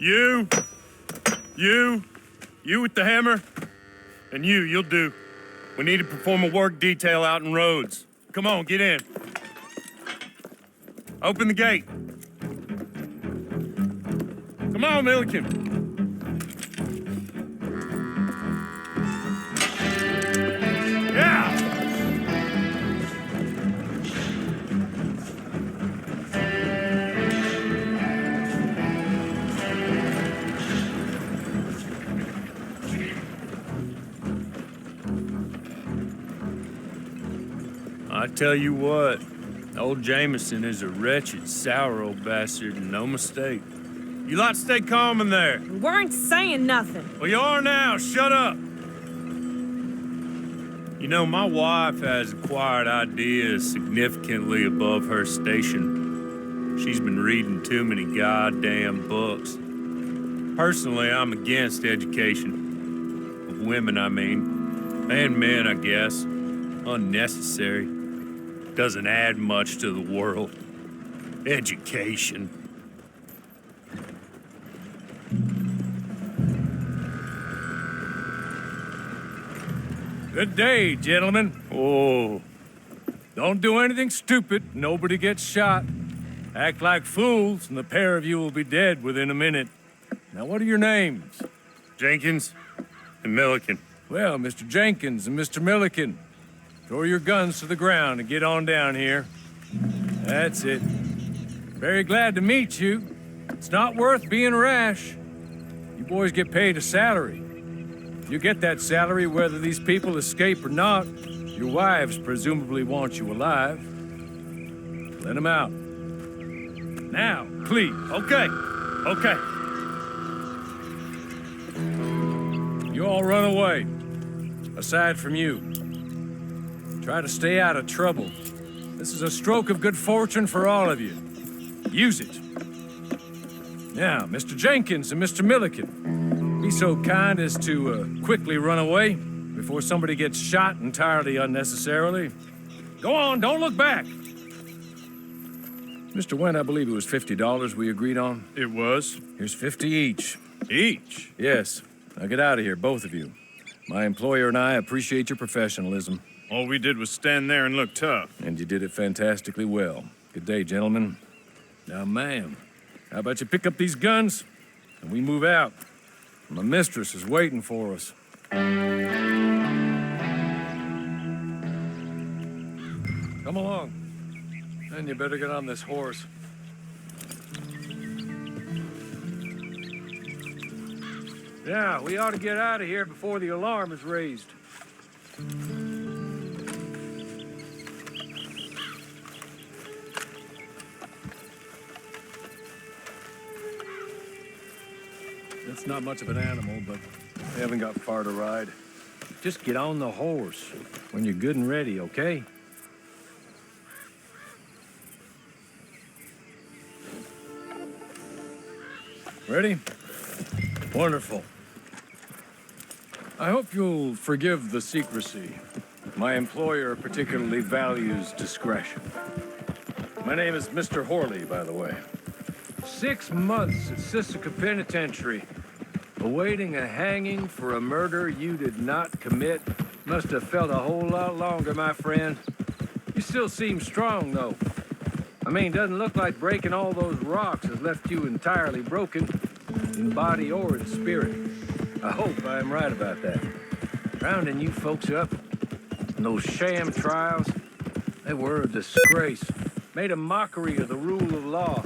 You with the hammer, and you'll do. We need to perform a work detail out in Rhodes. Come on, get in. Open the gate. Come on, Milliken. Yeah! I tell you what, old Jameson is a wretched, sour old bastard, and no mistake. You lot stay calm in there. We weren't saying nothing. Well, you are now. Shut up. You know, my wife has acquired ideas significantly above her station. She's been reading too many goddamn books. Personally, I'm against education. Of women, I mean. And men, I guess. Unnecessary. Doesn't add much to the world. Education. Good day, gentlemen. Oh. Don't do anything stupid. Nobody gets shot. Act like fools, and the pair of you will be dead within a minute. Now, what are your names? Jenkins and Milliken. Well, Mr. Jenkins and Mr. Milliken, throw your guns to the ground and get on down here. That's it. Very glad to meet you. It's not worth being rash. You boys get paid a salary. You get that salary whether these people escape or not. Your wives presumably want you alive. Let them out. Now, please. Okay. You all run away. Aside from you. Try to stay out of trouble. This is a stroke of good fortune for all of you. Use it. Now, Mr. Jenkins and Mr. Milliken, be so kind as to quickly run away before somebody gets shot entirely unnecessarily. Go on, don't look back. Mr. Wendt, I believe it was $50 we agreed on. It was. Here's 50 each. Each? Yes. Now get out of here, both of you. My employer and I appreciate your professionalism. All we did was stand there and look tough. And you did it fantastically well. Good day, gentlemen. Now, ma'am, how about you pick up these guns and we move out? My mistress is waiting for us. Come along. Then you better get on this horse. Yeah, we ought to get out of here before the alarm is raised. It's not much of an animal, but they haven't got far to ride. Just get on the horse when you're good and ready, okay? Ready? Wonderful. I hope you'll forgive the secrecy. My employer particularly values discretion. My name is Mr. Horley, by the way. 6 months at Sisika Penitentiary, awaiting a hanging for a murder you did not commit. Must have felt a whole lot longer, my friend. You still seem strong, though. I mean, doesn't look like breaking all those rocks has left you entirely broken, in body or in spirit. I hope I am right about that. Rounding you folks up, and those sham trials, they were a disgrace. Made a mockery of the rule of law.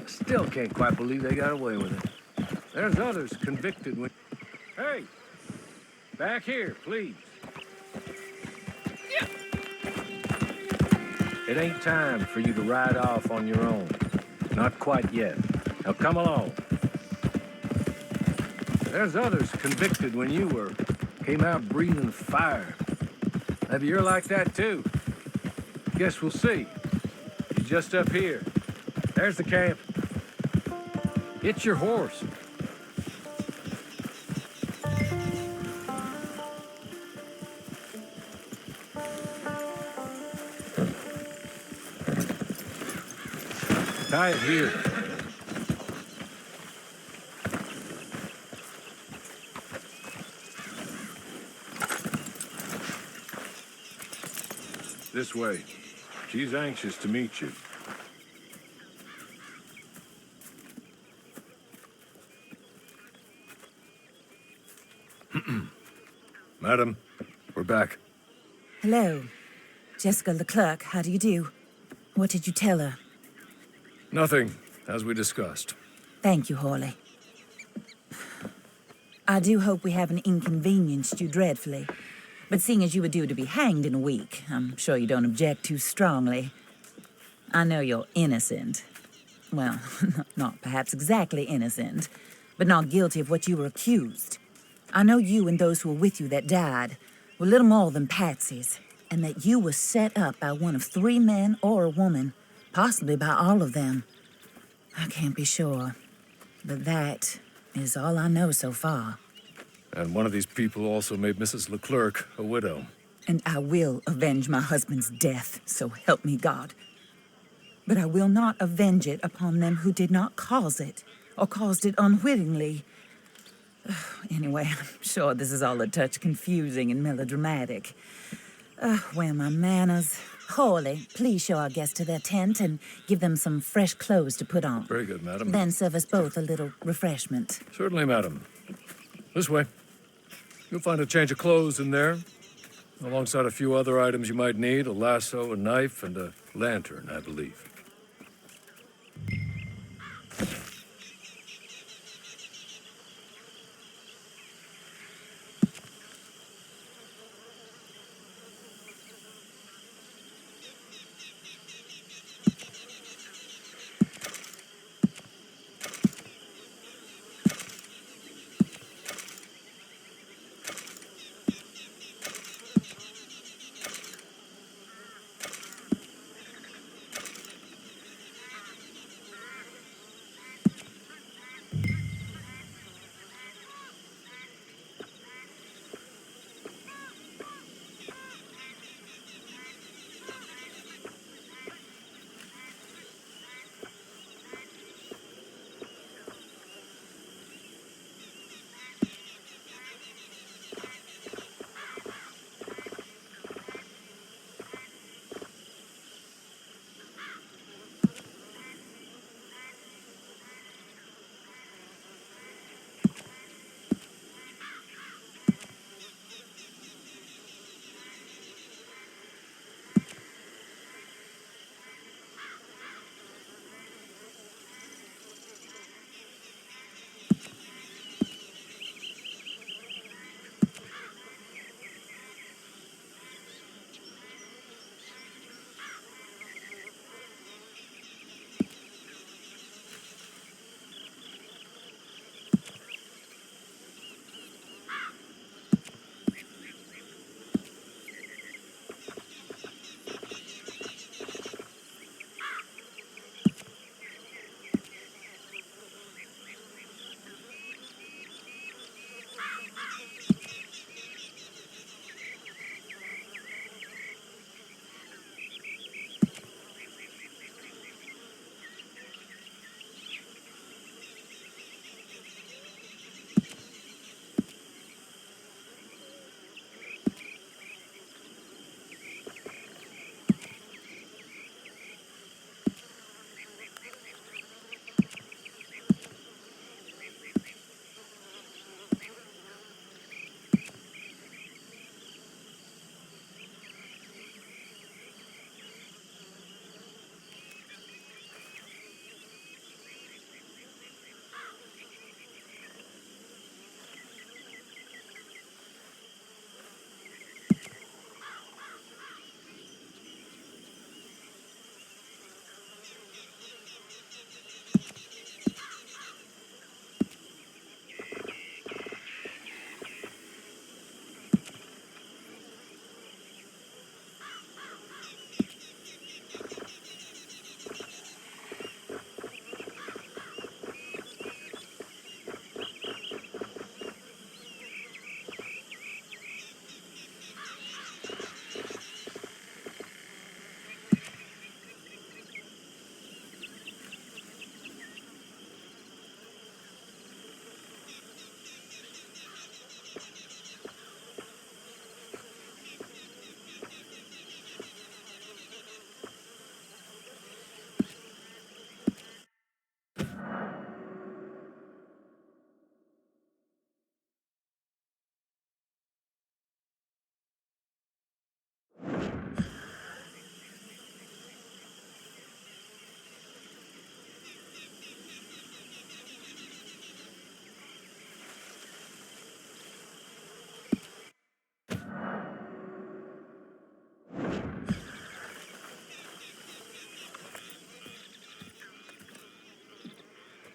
Still can't quite believe they got away with it. There's others convicted when... Hey! Back here, please. Yeah. It ain't time for you to ride off on your own. Not quite yet. Now come along. There's others convicted when you were. Came out breathing fire. Maybe you're like that too. Guess we'll see. You're just up here. There's the camp. It's your horse. Tie it here. this way. She's anxious to meet you. Madam, we're back. Hello. Jessica Leclerc, how do you do? What did you tell her? Nothing, as we discussed. Thank you, Hawley. I do hope we haven't inconvenienced you dreadfully. But seeing as you were due to be hanged in a week, I'm sure you don't object too strongly. I know you're innocent. Well, not perhaps exactly innocent, but not guilty of what you were accused. I know you and those who were with you that died were little more than patsies, and that you were set up by one of 3 men or a woman, possibly by all of them. I can't be sure, but that is all I know so far. And one of these people also made Mrs. Leclerc a widow. And I will avenge my husband's death, so help me God. But I will not avenge it upon them who did not cause it, or caused it unwittingly. Anyway, I'm sure this is all a touch confusing and melodramatic. Where are my manners? Hawley, please show our guests to their tent and give them some fresh clothes to put on. Very good, madam. Then serve us both a little refreshment. Certainly, madam. This way. You'll find a change of clothes in there, alongside a few other items you might need, a lasso, a knife, and a lantern, I believe.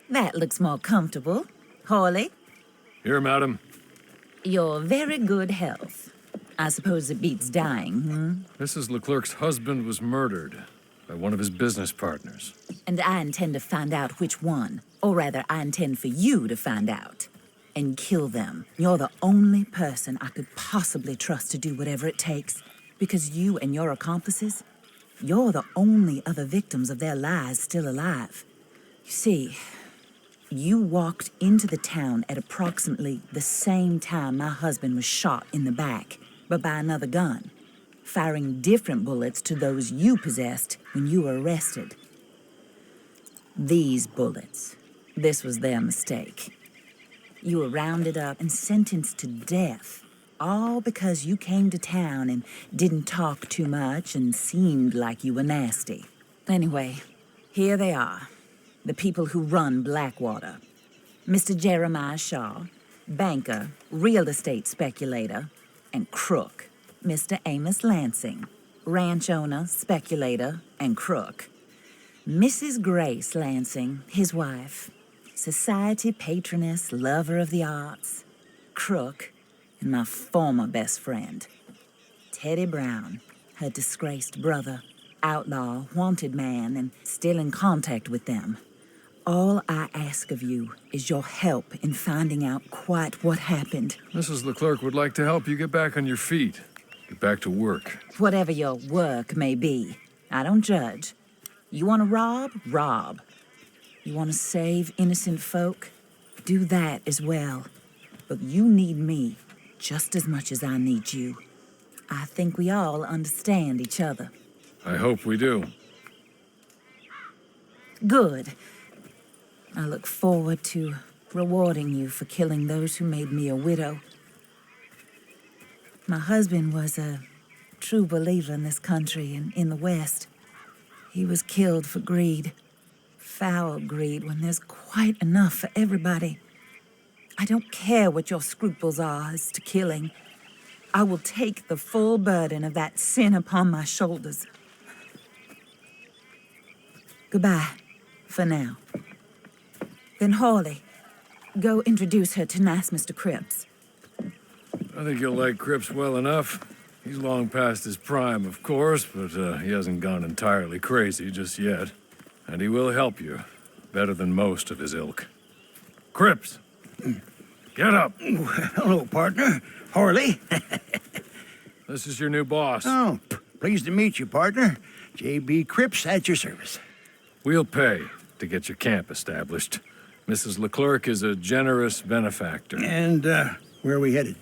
That looks more comfortable. Hawley, Here, madam. your very good health. I suppose it beats dying, hmm? Mrs. Leclerc's husband was murdered by one of his business partners. And I intend to find out which one. Or rather, I intend for you to find out. And kill them. You're the only person I could possibly trust to do whatever it takes. Because you and your accomplices, you're the only other victims of their lies still alive. You see, you walked into the town at approximately the same time my husband was shot in the back, but by another gun, firing different bullets to those you possessed when you were arrested. These bullets, this was their mistake. You were rounded up and sentenced to death, all because you came to town and didn't talk too much and seemed like you were nasty. Anyway, here they are, the people who run Blackwater. Mr. Jeremiah Shaw, banker, real estate speculator, and crook. Mr. Amos Lansing, ranch owner, speculator, and crook. Mrs. Grace Lansing, his wife, society patroness, lover of the arts, crook, and my former best friend. Teddy Brown, her disgraced brother, outlaw, wanted man, and still in contact with them. All I ask of you is your help in finding out quite what happened. Mrs. Leclerc would like to help you get back on your feet. Get back to work. Whatever your work may be, I don't judge. You want to rob? Rob. You want to save innocent folk? Do that as well. But you need me just as much as I need you. I think we all understand each other. I hope we do. Good. I look forward to rewarding you for killing those who made me a widow. My husband was a true believer in this country and in the West. He was killed for greed. Foul greed when there's quite enough for everybody. I don't care what your scruples are as to killing. I will take the full burden of that sin upon my shoulders. Goodbye, for now. Then Hawley, go introduce her to nice Mr. Cripps. I think you'll like Cripps well enough. He's long past his prime, of course, but he hasn't gone entirely crazy just yet. And he will help you, better than most of his ilk. Cripps, get up. Hello, partner. Harley. This is your new boss. Oh, pleased to meet you, partner. J.B. Cripps at your service. We'll pay to get your camp established. Mrs. Leclerc is a generous benefactor. And, where are we headed?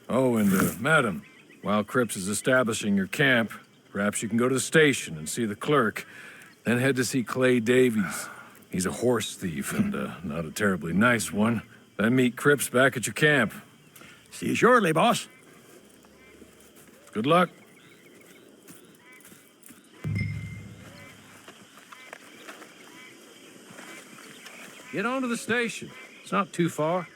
Oh, and, madam, while Cripps is establishing your camp, perhaps you can go to the station and see the clerk, then head to see Clay Davies. He's a horse thief and, not a terribly nice one. Then meet Cripps back at your camp. See you shortly, boss. Good luck. Get on to the station. It's not too far.